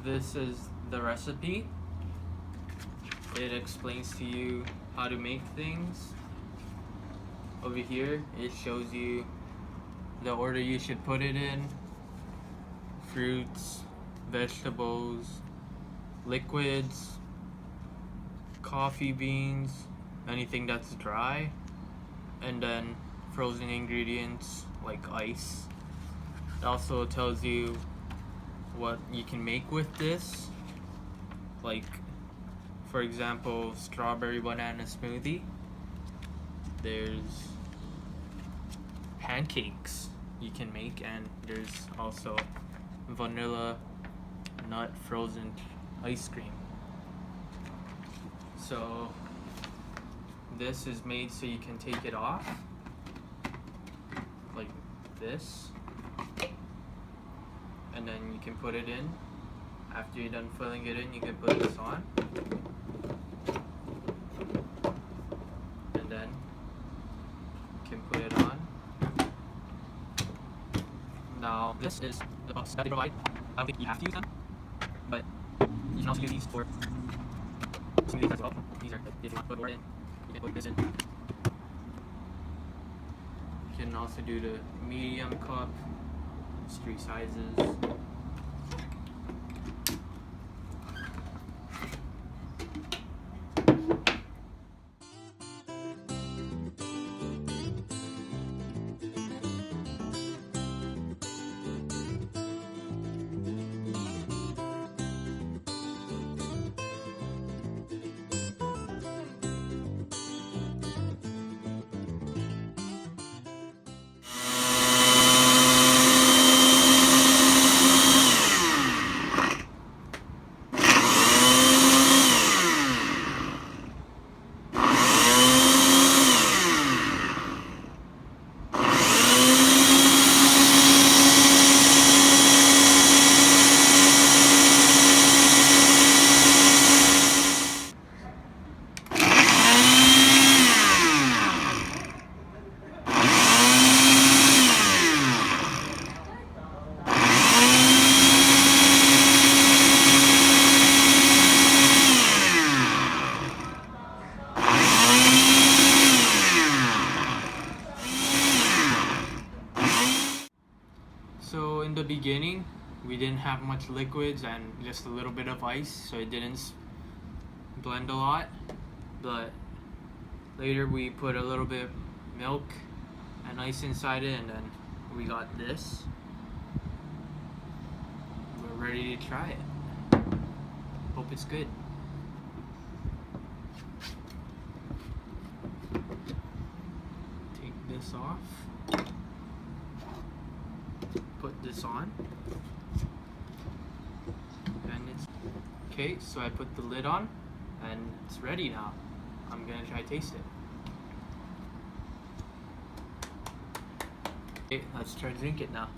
This is the recipe. It explains to you how to make things. Over here, it shows you the order you should put it in. Fruits, vegetables, liquids, coffee beans, anything that's dry, and then frozen ingredients like ice. It also tells you what you can make with this, like for example strawberry banana smoothie. There's pancakes you can make, and there's also vanilla nut frozen ice cream. So this is made so you can take it off like this, and then you can put it in. After you're done filling it in, you can put this on, and then you can put it on. Now this is the box that they provide. I don't think you have to use them, but you can also use these for smoothies as well. These are, if you want to put more in, you can put this in. You can also do the medium cup. There's 3 sizes. So in the beginning, we didn't have much liquids and just a little bit of ice, so it didn't blend a lot. But later we put a little bit of milk and ice inside it, and then we got this. We're ready to try it. Hope it's good. Take this off. Put this on, and it's Okay, so I put the lid on and it's ready now. I'm gonna try to taste it. Okay, let's try to drink it now.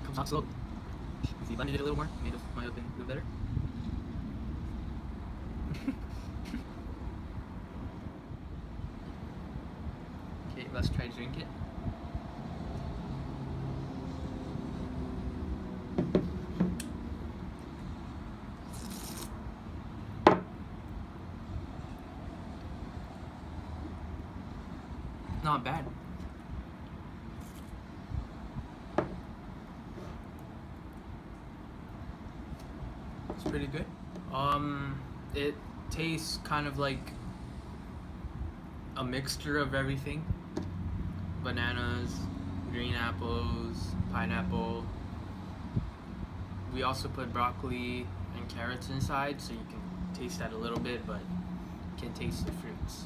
Comes out slow. If you blended it a little more, might have been a little better. Okay, let's try to drink it. Not bad. It's pretty good. It tastes kind of like a mixture of everything. Bananas, green apples, pineapple. We also put broccoli and carrots inside, so you can taste that a little bit, but you can taste the fruits.